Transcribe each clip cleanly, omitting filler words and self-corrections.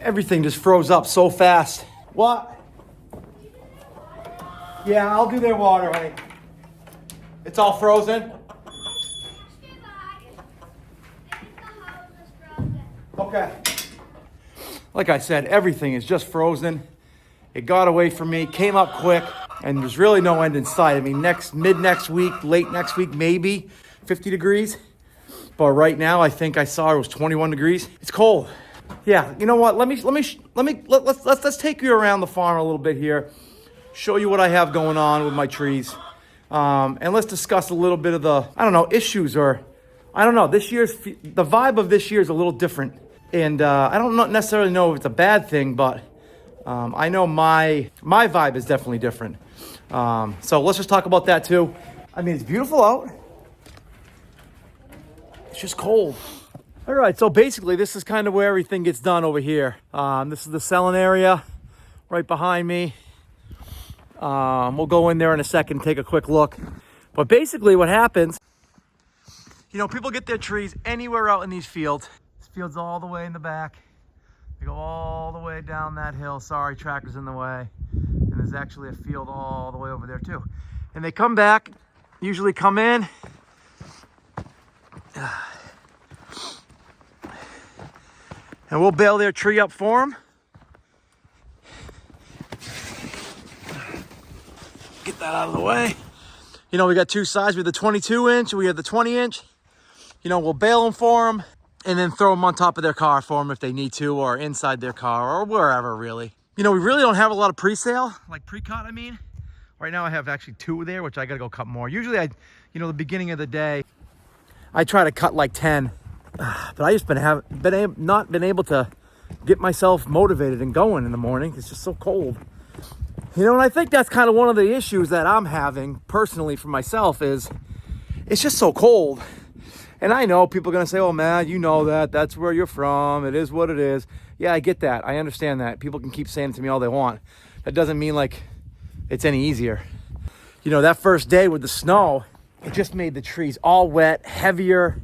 Everything just froze up so fast. What? Yeah, I'll do their water, honey. It's all frozen? Okay. Like I said, everything is just frozen. It got away from me, came up quick, and there's really no end in sight. I mean, mid next week, late next week, maybe 50 degrees. But right now, I think I saw it was 21 degrees. It's cold. Yeah, you know what? Let's take you around the farm a little bit here. Show you what I have going on with my trees. And let's discuss a little bit of the, issues or, the vibe of this year is a little different. And I don't necessarily know if it's a bad thing, but I know my vibe is definitely different. So let's just talk about that too. I mean, it's beautiful out. It's just cold. All right, so basically this is kind of where everything gets done over here. This is the selling area right behind me. We'll go in there in a second, take a quick look. But basically what happens, people get their trees anywhere out in these fields. This field's all the way in the back. They go all the way down that hill. Sorry, tractor's in the way. And there's actually a field all the way over there too. And they come back, usually come in. And we'll bale their tree up for them. Get that out of the way. We got two sides. We have the 22 inch, we have the 20 inch. We'll bale them for them and then throw them on top of their car for them if they need to, or inside their car or wherever really. We really don't have a lot of pre-sale, like pre-cut, I mean. Right now I have actually two there, which I gotta go cut more. Usually the beginning of the day, I try to cut like 10. But I just not been able to get myself motivated and going in the morning. It's just so cold. And I think that's kind of one of the issues that I'm having personally for myself is it's just so cold. And I know people are going to say, oh man, that's where you're from. It is what it is. Yeah, I get that. I understand that. People can keep saying it to me all they want. That doesn't mean like it's any easier. That first day with the snow, it just made the trees all wet, heavier.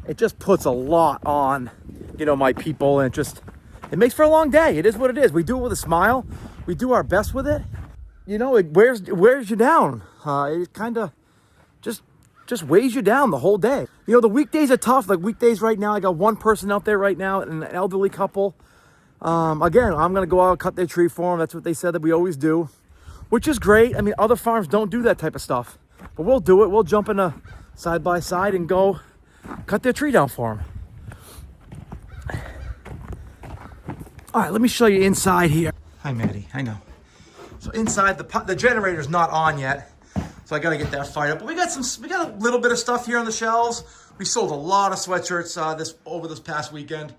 It just puts a lot on, my people, and it makes for a long day. It is what it is. We do it with a smile. We do our best with it. It wears you down. It kind of just weighs you down the whole day. The weekdays are tough. Like weekdays right now, I got one person out there right now, an elderly couple. Again, I'm going to go out and cut their tree for them. That's what they said that we always do, which is great. I mean, other farms don't do that type of stuff, but we'll do it. We'll jump in a side by side and go cut their tree down for them. All right, let me show you inside here. Hi, Maddie. I know. So inside, the generator's not on yet, so I got to get that fired up. But we got a little bit of stuff here on the shelves. We sold a lot of sweatshirts over this past weekend.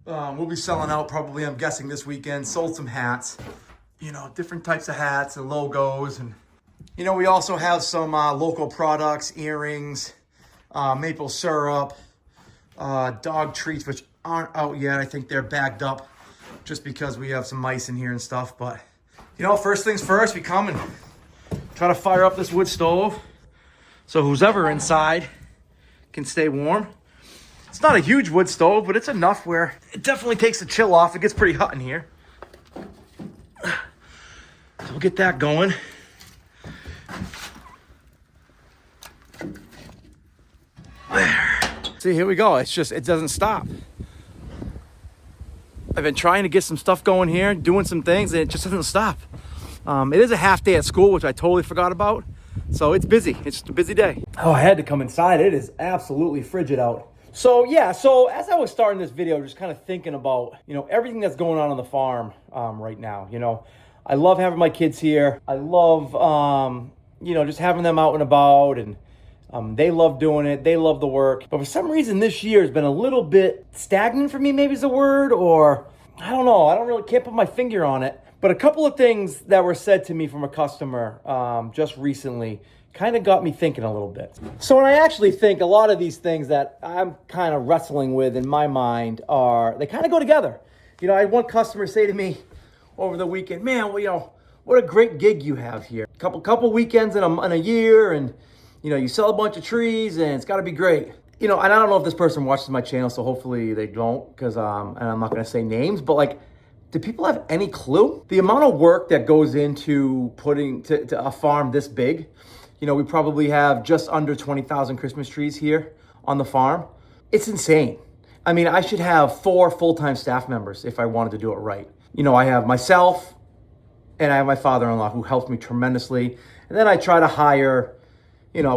We'll be selling out probably, I'm guessing, this weekend. Sold some hats, different types of hats and logos, and we also have some local products, earrings. Maple syrup, dog treats, which aren't out yet. I think they're bagged up just because we have some mice in here and stuff. But, first things first, we come and try to fire up this wood stove so who's ever inside can stay warm. It's not a huge wood stove, but it's enough where it definitely takes the chill off. It gets pretty hot in here. So we'll get that going. There. See, here we go. It doesn't stop. I've been trying to get some stuff going here, doing some things, and it just doesn't stop. It is a half day at school, which I totally forgot about. So it's busy. It's just a busy day. Oh, I had to come inside. It is absolutely frigid out. So yeah, as I was starting this video, just kind of thinking about, everything that's going on the farm right now. I love having my kids here. I love, just having them out and about, and they love doing it. They love the work. But for some reason, this year has been a little bit stagnant for me, maybe is the word, or I don't know. Can't put my finger on it. But a couple of things that were said to me from a customer just recently kind of got me thinking a little bit. So when I actually think, a lot of these things that I'm kind of wrestling with in my mind they kind of go together. I had one customer say to me over the weekend, man, well, what a great gig you have here. Couple weekends in a year, and you sell a bunch of trees, and it's got to be great. And I don't know if this person watches my channel, so hopefully they don't, because and I'm not going to say names, but like, do people have any clue? The amount of work that goes into putting to a farm this big. We probably have just under 20,000 Christmas trees here on the farm. It's insane. I mean, I should have 4 full-time staff members if I wanted to do it right. I have myself and I have my father-in-law who helped me tremendously. And then I try to hire,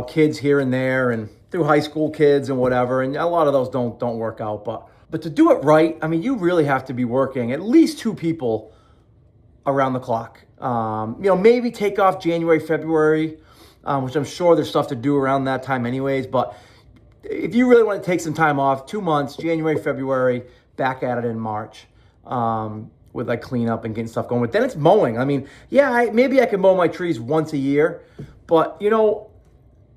kids here and there, and through high school kids and whatever. And a lot of those don't work out. But to do it right, I mean, you really have to be working at least 2 people around the clock. Maybe take off January, February, which I'm sure there's stuff to do around that time anyways. But if you really want to take some time off, 2 months, January, February, back at it in March, with like cleanup and getting stuff going. But then it's mowing. I mean, maybe I can mow my trees once a year, but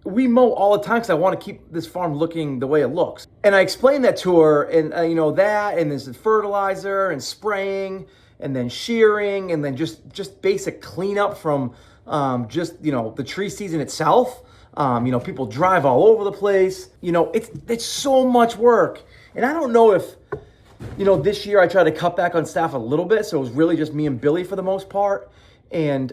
we mow all the time because I want to keep this farm looking the way it looks. And I explained that to her, and that, and there's fertilizer and spraying, and then shearing, and then just basic cleanup from the tree season itself. People drive all over the place. It's so much work. And I don't know if, this year I tried to cut back on staff a little bit. So it was really just me and Billy for the most part. And,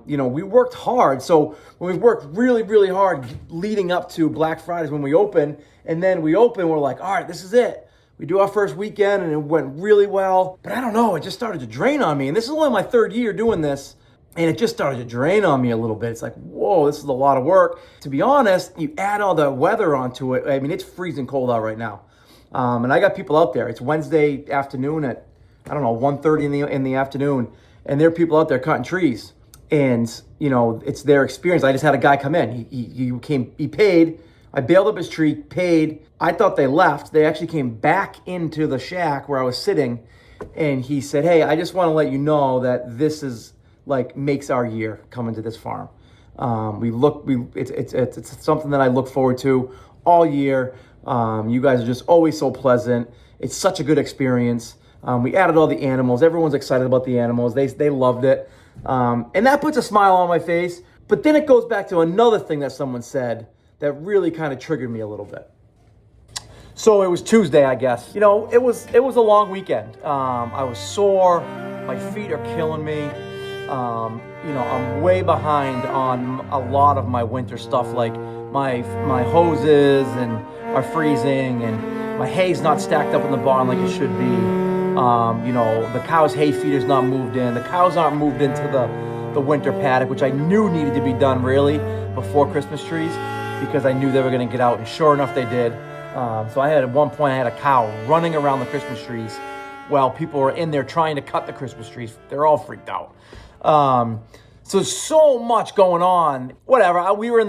we worked hard. So when we worked really, really hard leading up to Black Fridays when we open, and then we're like, all right, this is it. We do our first weekend and it went really well. But I don't know, it just started to drain on me. And this is only my 3rd year doing this. And it just started to drain on me a little bit. It's like, whoa, this is a lot of work. To be honest, you add all the weather onto it. I mean, it's freezing cold out right now. And I got people out there. It's Wednesday afternoon at, 1:30 in the afternoon. And there are people out there cutting trees. And, it's their experience. I just had a guy come in. He paid. I bailed up his tree, paid. I thought they left. They actually came back into the shack where I was sitting. And he said, hey, I just want to let you know that this is, makes our year coming to this farm. It's something that I look forward to all year. You guys are just always so pleasant. It's such a good experience. We added all the animals. Everyone's excited about the animals. They loved it. And that puts a smile on my face. But then it goes back to another thing that someone said that really kind of triggered me a little bit. So it was Tuesday, I guess. It was a long weekend. I was sore. My feet are killing me. I'm way behind on a lot of my winter stuff, like my hoses and are freezing, and my hay's not stacked up in the barn like it should be. The cow's hay feeder's not moved in. The cows aren't moved into the winter paddock, which I knew needed to be done really before Christmas trees, because I knew they were going to get out, and sure enough, they did. So at one point, I had a cow running around the Christmas trees while people were in there trying to cut the Christmas trees. They're all freaked out. So much going on. Whatever.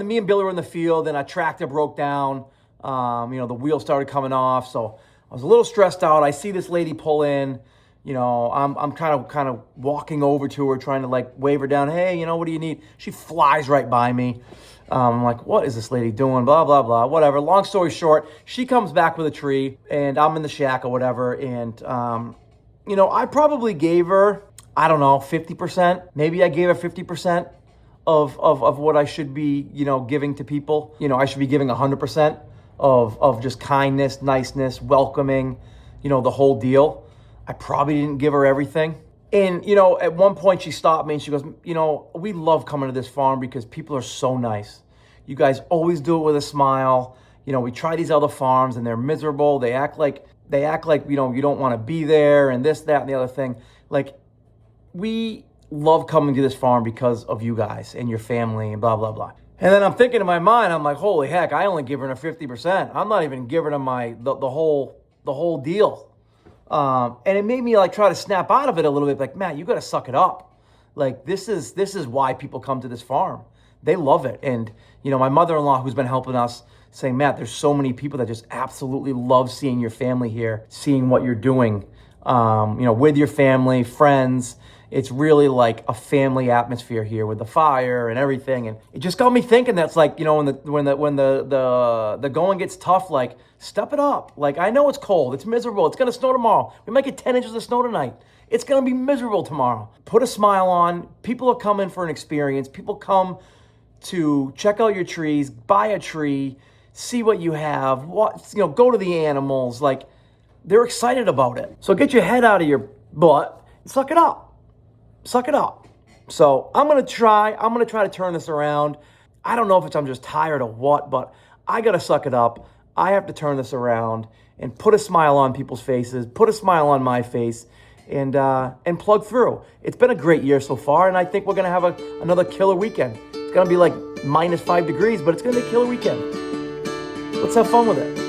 Me and Billy were in the field, and a tractor broke down. The wheel started coming off, so I was a little stressed out. I see this lady pull in. I'm kind of walking over to her, trying to wave her down. Hey, what do you need? She flies right by me. I'm like, what is this lady doing? Blah, blah, blah, whatever. Long story short, she comes back with a tree, and I'm in the shack or whatever. And, I probably gave her, 50%. Maybe I gave her 50% of what I should be, giving to people. I should be giving 100% of just kindness, niceness, welcoming, the whole deal. I probably didn't give her everything. And, at one point she stopped me and she goes, we love coming to this farm because people are so nice. You guys always do it with a smile. We try these other farms and they're miserable. They act like, you don't want to be there, and this, that, and the other thing. We love coming to this farm because of you guys and your family and blah, blah, blah. And then I'm thinking in my mind, I'm like, holy heck, I only give her 50%. I'm not even giving her the whole deal. And it made me try to snap out of it a little bit. Matt, you got to suck it up. Like this is why people come to this farm. They love it. And, my mother-in-law who's been helping us saying, Matt, there's so many people that just absolutely love seeing your family here, seeing what you're doing, with your family, friends. It's really like a family atmosphere here with the fire and everything. And it just got me thinking that's like, when the going gets tough, like step it up. Like I know it's cold, it's miserable, it's gonna snow tomorrow. We might get 10 inches of snow tonight. It's gonna be miserable tomorrow. Put a smile on. People are coming for an experience. People come to check out your trees, buy a tree, see what you have, go to the animals. Like they're excited about it. So get your head out of your butt and suck it up. Suck it up. So I'm gonna try to turn this around. I don't know if I'm just tired or what, but I gotta suck it up. I have to turn this around and put a smile on people's faces, put a smile on my face, and plug through. It's been a great year so far, and I think we're gonna have another killer weekend. It's gonna be like -5 degrees, but it's gonna be a killer weekend. Let's have fun with it.